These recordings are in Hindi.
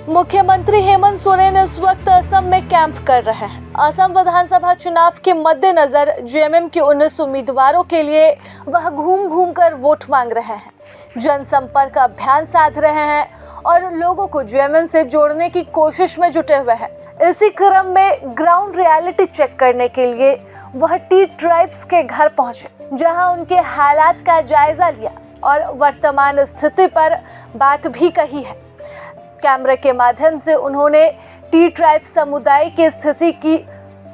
मुख्यमंत्री हेमंत सोरेन इस वक्त असम में कैंप कर रहे हैं। असम विधानसभा चुनाव के मद्देनजर जेएमएम के 19 उम्मीदवारों के लिए वह घूम घूम कर वोट मांग रहे हैं, जनसंपर्क अभियान साध रहे हैं और लोगों को जेएमएम से जोड़ने की कोशिश में जुटे हुए हैं। इसी क्रम में ग्राउंड रियलिटी चेक करने के लिए वह टी ट्राइब्स के घर पहुंचे, जहां उनके हालात का जायजा लिया और वर्तमान स्थिति पर बात भी कही है। कैमरे के माध्यम से उन्होंने टी ट्राइब समुदाय की स्थिति की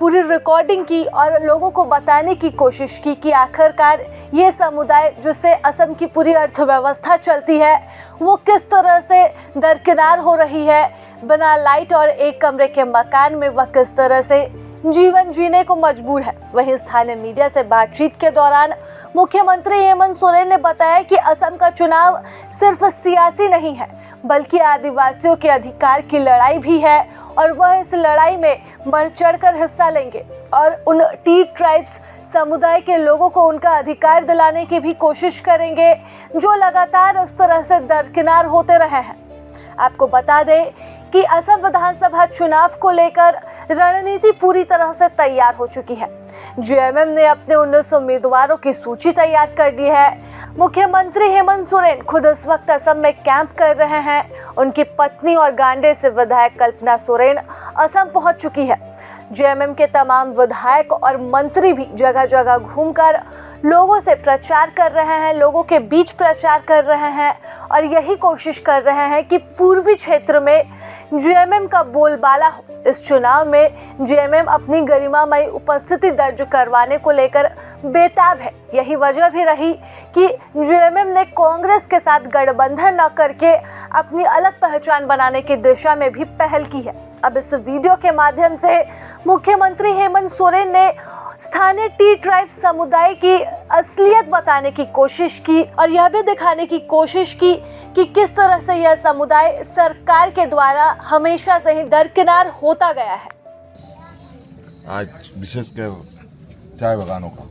पूरी रिकॉर्डिंग की और लोगों को बताने की कोशिश की कि आखिरकार ये समुदाय जिससे असम की पूरी अर्थव्यवस्था चलती है वो किस तरह से दरकिनार हो रही है। बिना लाइट और एक कमरे के मकान में वह किस तरह से जीवन जीने को मजबूर है। वहीं स्थानीय मीडिया से बातचीत के दौरान मुख्यमंत्री हेमंत सोरेन ने बताया कि असम का चुनाव सिर्फ सियासी नहीं है बल्कि आदिवासियों के अधिकार की लड़ाई भी है और वह इस लड़ाई में बढ़ चढ़कर हिस्सा लेंगे और उन टी ट्राइब्स समुदाय के लोगों को उनका अधिकार दिलाने की भी कोशिश करेंगे जो लगातार इस तरह से दरकिनार होते रहे हैं। आपको बता दें कि असम विधानसभा चुनाव को लेकर रणनीति पूरी तरह से तैयार हो चुकी है। जेएमएम ने अपने 19 उम्मीदवारों की सूची तैयार कर ली है। मुख्यमंत्री हेमंत सोरेन खुद इस वक्त असम में कैंप कर रहे हैं। उनकी पत्नी और गांडे से विधायक कल्पना सोरेन असम पहुंच चुकी है। जेएमएम के तमाम विधायक और मंत्री भी जगह जगह घूमकर लोगों से प्रचार कर रहे हैं, लोगों के बीच प्रचार कर रहे हैं और यही कोशिश कर रहे हैं कि पूर्वी क्षेत्र में जेएमएम का बोलबाला हो। इस चुनाव में जेएमएम अपनी गरिमामयी उपस्थिति दर्ज करवाने को लेकर बेताब है। यही वजह भी रही कि जेएमएम ने कांग्रेस के साथ गठबंधन न करके अपनी अलग पहचान बनाने की दिशा में भी पहल की है। अब इस वीडियो के माध्यम से मुख्यमंत्री हेमंत सोरेन ने स्थानीय टी ट्राइब समुदाय की असलियत बताने की कोशिश की और यह भी दिखाने की कोशिश की कि किस तरह से यह समुदाय सरकार के द्वारा हमेशा से ही दरकिनार होता गया है। आज विशेषकर चाय बागानों का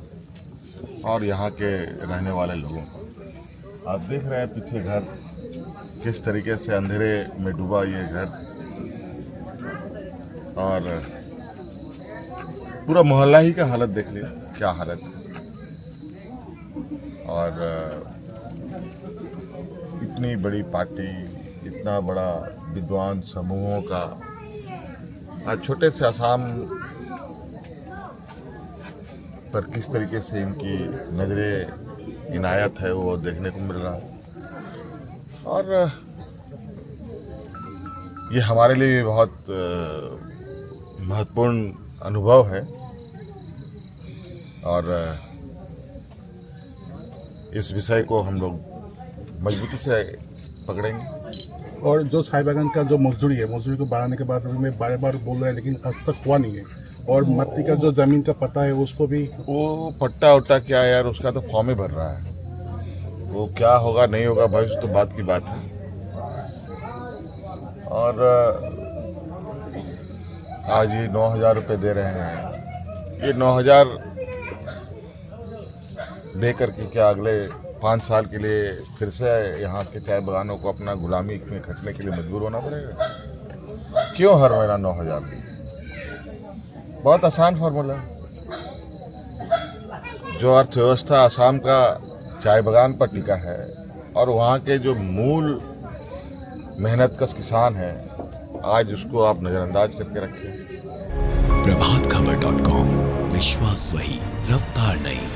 और यहाँ के रहने वाले लोगों का आप देख रहे हैं पीछे घर किस तरीके से अंधेरे में डूबा ये घर और पूरा मोहल्ला ही का हालत देख लिया क्या हालत है। और इतनी बड़ी पार्टी, इतना बड़ा विद्वान समूहों का आज छोटे से आसाम पर किस तरीके से इनकी नजरें इनायत है वो देखने को मिल रहा है। और ये हमारे लिए भी बहुत महत्वपूर्ण अनुभव है और इस विषय को हम लोग मजबूती से पकड़ेंगे। और जो चाय बागान का जो मजदूरी है, मजदूरी को बढ़ाने के बाद में बार बार बोल रहे हैं लेकिन अब तक हुआ नहीं है। और मट्टी का जो ज़मीन का पता है उसको भी वो पट्टा उट्टा क्या यार, उसका तो फॉर्म ही भर रहा है। वो क्या होगा नहीं होगा भविष्य तो बात की बात है। और आज ये 9,000 रुपये दे रहे हैं। ये 9,000 दे करके क्या अगले 5 साल के लिए फिर से यहाँ के चाय बागानों को अपना गुलामी में खटने के लिए मजबूर होना पड़ेगा? क्यों हर महीना 9,000? बहुत आसान फार्मूला है। जो अर्थव्यवस्था आसाम का चाय बागान पर टिका है और वहाँ के जो मूल मेहनतकश किसान हैं, आज उसको आप नज़रअंदाज करके रखें। प्रभातखबर.com, विश्वास वही, रफ्तार नहीं।